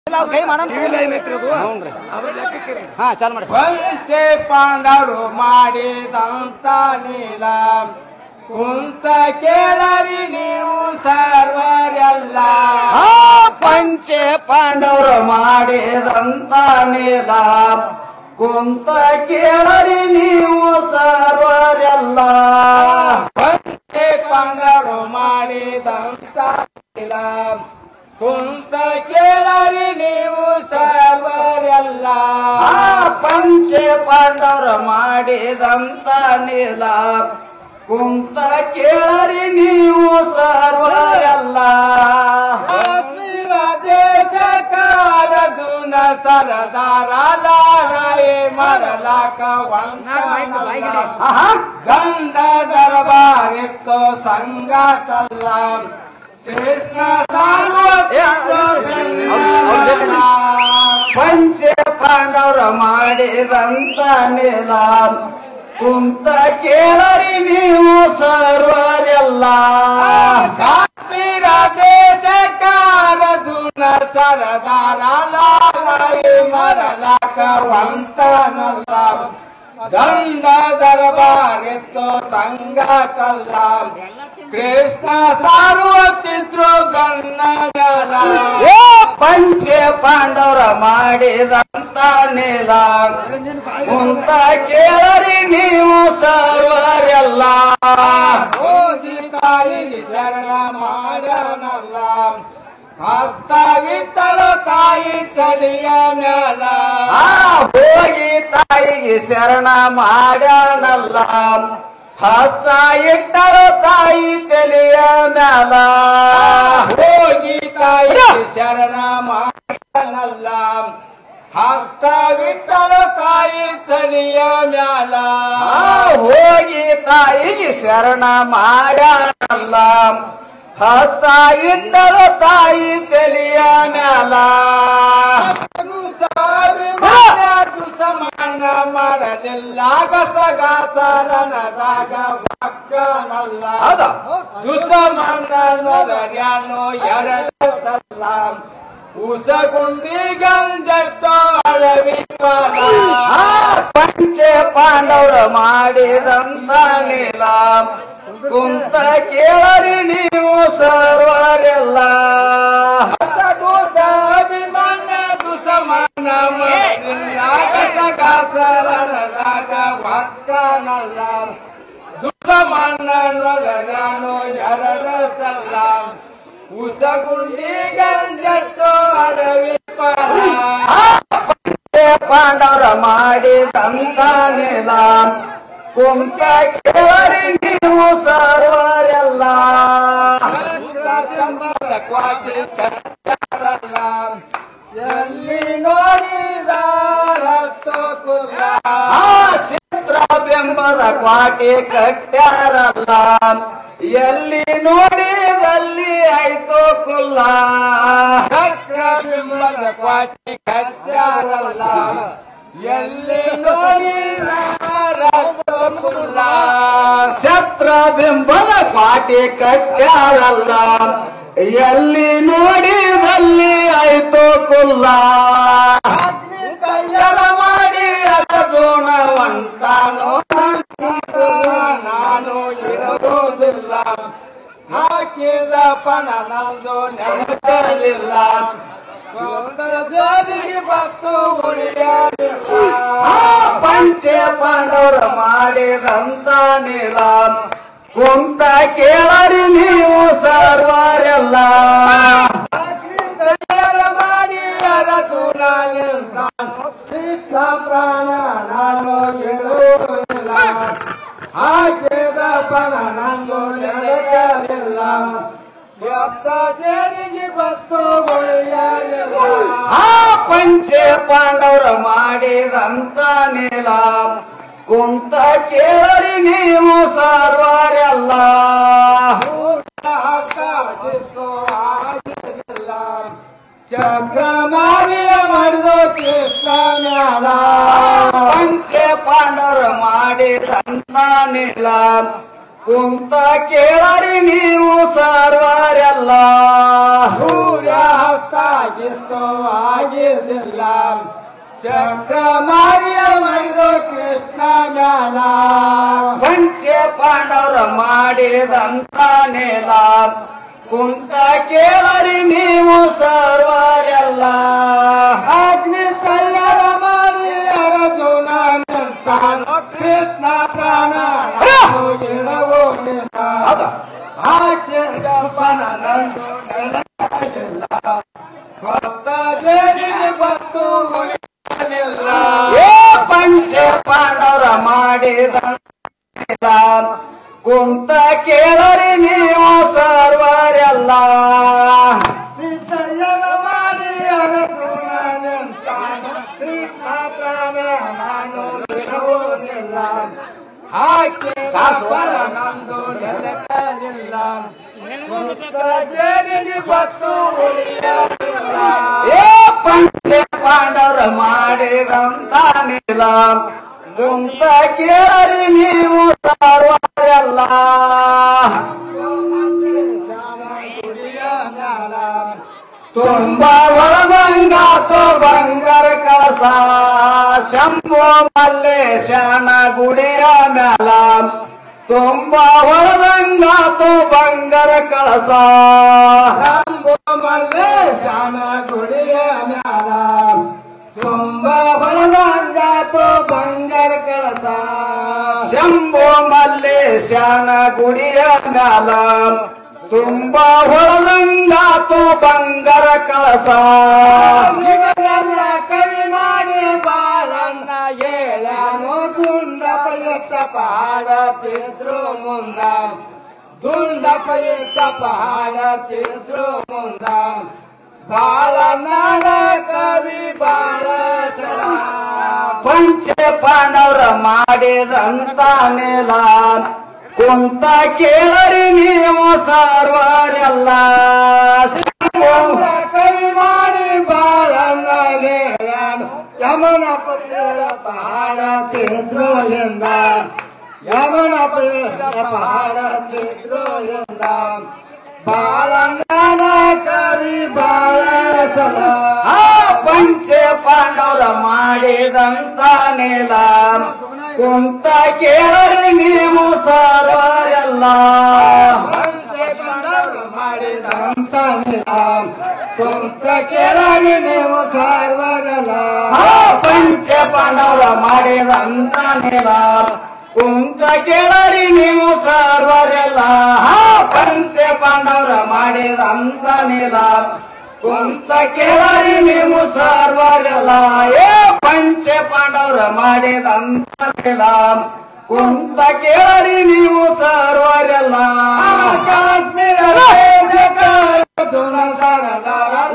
ಕೈ ಮಾಡೋಣ ಹಾ ಚಾಲು ಮಾಡಿ. ಪಂಚೆ ಪಾಂಡವರು ಮಾಡಿದಂತ ನೀಲ ಕುಂತ ಕೇಳರಿ ನೀವು ಸರ್ವರೆಲ್ಲ. ಪಂಚೆ ಪಾಂಡವರು ಮಾಡಿದಂತ ನೀಲ ಕುಂತ ಕೇಳರಿ ನೀವು ಸರ್ವರೆಲ್ಲ. ಪಂಚೆ ಪಾಂಡವರು ಮಾಡಿದಂತ ನೀಲ ಕುಂತ ಕೇಳರಿ ನೀವು ಸರ್ವರೆಲ್ಲ. ಪಂಚೆ ಪಾಂಡವರು ಮಾಡಿದಂತ ನೀಲ ಕುಂತ ಕೇಳರಿ ನೀವು ಸರ್ವರೆಲ್ಲ. ದೇಶಕಾರದುನ ಸರದಾರ ಲಾಳೆ ಮರಲಾಕ ಗಂಧ ದರಬಾರಿತ್ತು ಸಂಗಾತಲ್ಲ ಕೃಷ್ಣ ಪಂಚೆ ಪಾಂಡವರ ಮಾಡಿದಂತ ನೀಲ ಕುಂತ ಕೇಳರಿ ನೀವು ಸರ್ವರೆಲ್ಲ. ಕಾಶ್ಮೀರ ದೇಶಕಾರದುನ ಸರದಾರ ಲಾಳೆ ಮರಲಾಕ ವಂತನಲ್ಲ ಗಂಧ ದರಬಾರಿತ್ತು ಸಂಗಾತಲ್ಲ ಕೃಷ್ಣ ಸಾರ್ವತಿದ್ರು ಗನ್ನಗಲ. ಪಂಚೆ ಪಾಂಡವರ ಮಾಡಿದಂತ ನೀಲ ಕುಂತ ಕೇಳರಿ ನೀವು ಸರ್ವರೆಲ್ಲ. ಹೋಗಿ ತಾಯಿಗೆ ಶರಣ ಮಾಡನಲ್ಲ ಹಸ್ತ ವಿಠಲ ತಾಯಿ ತಲೆಯ ಮ್ಯಾಲ. ಹೋಗಿ ತಾಯಿಗೆ ಶರಣ ಮಾಡ್ಯಾನಲ್ಲ ಹಸ್ತ ಇಟ್ಟರ ತಾಯಿ ತಲೆಯ ಮ್ಯಾಲ. ಹೋಗಿ ತಾಯಿ ಶರಣ ಮಾಡನಲ್ಲ ಹಸ್ತ ವಿಠಲ ತಾಯಿ ತಲೆಯ ಮ್ಯಾಲ. ಹೋಗಿ ತಾಯಿಗೆ ಶರಣ ಮಾಡ್ಯಾನಲ್ಲ ಹಸ್ತ ಇಟ್ಟರ ತಾಯಿ ತಲೆಯ ಮ್ಯಾಲ. ಸಮಾನ ಮಾಡಲಿಲ್ಲ ಗಸಗಾಸರನದಾಗ ಭಕ್ತನಲ್ಲ ದುಸಮನನು ಎರಡಲ್ಲ ಉಸಗುಂಡಿ ಗಂಜಟ್ಟು ಅಳವಿ ಫಲ. ಪಂಚೆ ಪಾಂಡವರು ಮಾಡಿದಂತ ನೀಲ ಕುಂತ ಕೇಳರಿ ನೀವು ಸರ್ವರೆಲ್ಲ. ಅಭಿಮಾನ ದುಸಮಾನ ಮಾಡಲಿಲ್ಲ ಗಸಗಾಸರನದಾಗ ಭಕ್ತನಲ್ಲ ದುಸಮನನು ಎರಡಲ್ಲ ಉಸಗುಂಡಿ ಗಂಜಟ್ಟು ಅಡವಿ ಫಲ. ಪಂಚೆ ಪಾಂಡವರ ಮಾಡಿದಂತ ನೀಲ ಕುಂತ ಕೇಳರಿ ನೀವು ಸರ್ವರೆಲ್ಲ. ಕ್ವಾಟಿ ಕಟ್ಟರಲ್ಲ ಎಲ್ಲಿ ನೋಡಿದಾರ ಕುಲ್ಲ. ಚಿತ್ರ ಬೆಂಬದ ಕ್ವಾಟಿ ಕಟ್ಟ್ಯಾರಲ್ಲ ಎಲ್ಲಿ ನೋಡಿದಲ್ಲಿ ಆಯ್ತು ಕುಲ್ಲ. ಬಿಂಬದ ಕ್ವಾಟಿ ಕಟ್ಟಾರಲ್ಲ ಎಲ್ಲಿ ನೋಡಿದಾರ ಕುಲ್ಲ. ಛತ್ರ ಬಿಂಬದ ಕ್ವಾಟಿ ಕಟ್ಟ್ಯಾರಲ್ಲ ಎಲ್ಲಿ ನೋಡಿದಲ್ಲಿ ಆಯ್ತು ಕುಲ್ಲ. ಕೈಯರ ಮಾಡಿ ಅರ್ಜುನವಂತ ನಾನು ಇರುವುದಿಲ್ಲ ಹಾಕಿದ ಪಣ ನಂದು ನೆನಪಲಿಲ್ಲ ಜೋರಿಗೆ ಬತ್ತು ಉಳಿಯಲಿಲ್ಲ. ಪಂಚೆ ಪಾಂಡವರು ಮಾಡಿದಂತ ನೀಲ ಕುಂತ ಕೇಳರಿ ನೀವು ಸರ್ವರೆಲ್ಲ. ಮಾಡಿ ಅರಸುನ ಪ್ರಾಣ ನಾನು ಇರುವುದಿಲ್ಲ ಹಾಕಿದ ಪಣ ನಂದು ನೆನಪಲಿಲ್ಲ ಜೋರಿಗೆ ಬತ್ತು ಉಳಿಯಲಿಲ್ಲ. ಪಂಚೆ ಪಾಂಡವರು ಮಾಡಿದಂತ ನೀಲ ಕುಂತ ಕೇಳರಿ ನೀವು ಸರ್ವರೆಲ್ಲ. ಚಕ್ರ ಮಾರಿಯ ಮಾಡಿದ ಕೃಷ್ಣ ಮ್ಯಾಲ. ಪಂಚೆ ಪಾಂಡವರು ಮಾಡಿದಂತ ನೀಲ ಕುಂತ ಕೇಳರಿ ನೀವು ಸರ್ವರೆಲ್ಲ ಸೂರ್ಯ ಹಸ್ತಾಗಿತ್ತು ಆಗಿದ್ದಿಲ್ಲ ಚಕ್ರ ಮಾರಿಯ ಮೈದು ಕೃಷ್ಣ ಮ್ಯಾಲ ಪಂಚ ಪಾಂಡವರ ಮಾಡಿದಂತ ನೆಲ ಕುಂತ ಕೇಳರಿ ನೀವು ಸರ್ವರೆಲ್ಲ ಅಗ್ನಿ ಕೈಯರ ಮಾಡಿ ಅರ್ಜುನ ನಿಂತಾನು ಕೃಷ್ಣ ಪ್ರಾಣ ಇರವೋ ಆಕೆ ಜಪನ ನಂದು ನೆಲವಿಲ್ಲ ಭಕ್ತ ದೇವಿಗೆ ಬತ್ತು ಉಳಿಯಲಿಲ್ಲ ಏ ಪಂಚ ಪಾಂಡವರ ಮಾಡಿದಂತ ನೆಲ ಕುಂತ ಕೇಳರಿ ನೀವು ಸರ್ವರೆಲ್ಲ ಕೈಯರ ಮಾಡಿ ಅರ್ಜುನ ನಿಂತಾನು ಕೃಷ್ಣ ಪ್ರಾಣ ನಾನು ಇರವುದಿಲ್ಲ ಆಕೆ ಜಪನ ನಂದು ನೆಲವಿಲ್ಲ ಭಕ್ತ ದೇವಿಗೆ ಬತ್ತು ಉಳಿಯಲಿಲ್ಲ ಏ ಪಂಚ ಪಾಂಡವರ ಮಾಡಿದಂತ ನೆಲ ಕುಂತ ಕೇಳರಿ ನೀವು ಸರ್ವರೆಲ್ಲ ತುಂಬ ಒಳದಂಗಾತು ಬಂಗಾರ ಕಳಸ ಶಂಭು ಮಲ್ಲೇಶನ ಗುಡಿಯ ಮ್ಯಾಲ ತುಂಬ ಒಳದಂಗಾತು ಬಂಗಾರ ಕಳಸ ಮಲ್ಲೇಶನ ಗುಡಿಯ ಮ್ಯಾಲ ತುಂಬ ಬಲದಂಗಾತು ಬಂಗಾರ ಕಳಸ ಶಂಭು ಮಲ್ಲೇಶನ ಗುಡಿಯ ಮ್ಯಾಲ ತುಂಬ ಹೊಳದಂಗಾತು ಬಂಗಾರ ಕಳಸ ಶಿವನ ಕವಿ ಮಾಡಿ ಬಾಳನ್ನ ಹೇಳನು ದುಂಡಪ ಎತ್ತ ಪಹಾಡ ತಿದ್ರು ಮುಂದ ದುಂಡಪ ಎತ್ತ ಪಹಾಡ ತಿದ್ರು ಮುಂದ ಬಾಳನ ಕವಿ ಬಾಳ ಪಂಚ ಪಾಂಡವರ ಮಾಡಿದಂತ ನೆಲ ಕುಂತ ಕೇಳರಿ ನೀವು ಸರ್ವರೆಲ್ಲ ಕವಿ ಮಾಡಿ ಬಾಳನ್ನ ಹೇಳನು ಯಮನ ಪತ್ರ ಪಹಾಡ ತಿದ್ರೋಲಿಂದ ಯಮನ ಪತ್ರ ಪಹಾಡ ತಿದ್ರೋಲಿಂದ ಬಾಳನ್ನ ಕವಿ ಬಾಳ ಆ ಪಂಚ ಪಾಂಡವರ ಮಾಡಿದಂತ ನೆಲ ಕುಂತ ಕೇಳರಿ ನೀವು ಸರ್ವರೆಲ್ಲ ಮಾಡಿದಂತ ಕುಂತ ಕೇಳರಿ ನೀವು ಸರ್ವರಲ್ಲ ಆ ಪಂಚ ಪಾಂಡವರ ಮಾಡಿದಂತ ನೆಲ ಕುಂತ ಕೇಳರಿ ನೀವು ಸರ್ವರೆಲ್ಲ ಆ ಪಂಚ ಪಾಂಡವರ ಮಾಡಿದಂತ ನೆಲ ಕುಂತ ಕೇಳರಿ ನೀವು ಸರ್ವರೆಲ್ಲ ಏ ಪಂಚ ಪಾಂಡವರ ಮಾಡಿದಂತ ನೆಲ ಕುಂತ ಕೇಳರಿ ನೀವು ಸರ್ವರೆಲ್ಲ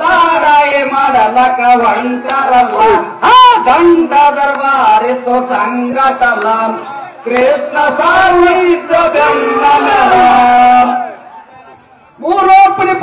ಲಾಡಾಯಿ ಮಾಡಲಕ ಹೊಂಟರಲ್ಲ ಆ ದಂಡ ದರ್ಬಾರಿತು ಸಂಗಟಲ್ಲ ಕೃಷ್ಣ ಸಾರ್ವೈತ ಬೆಂದ ಮೂರೋಪಣಿ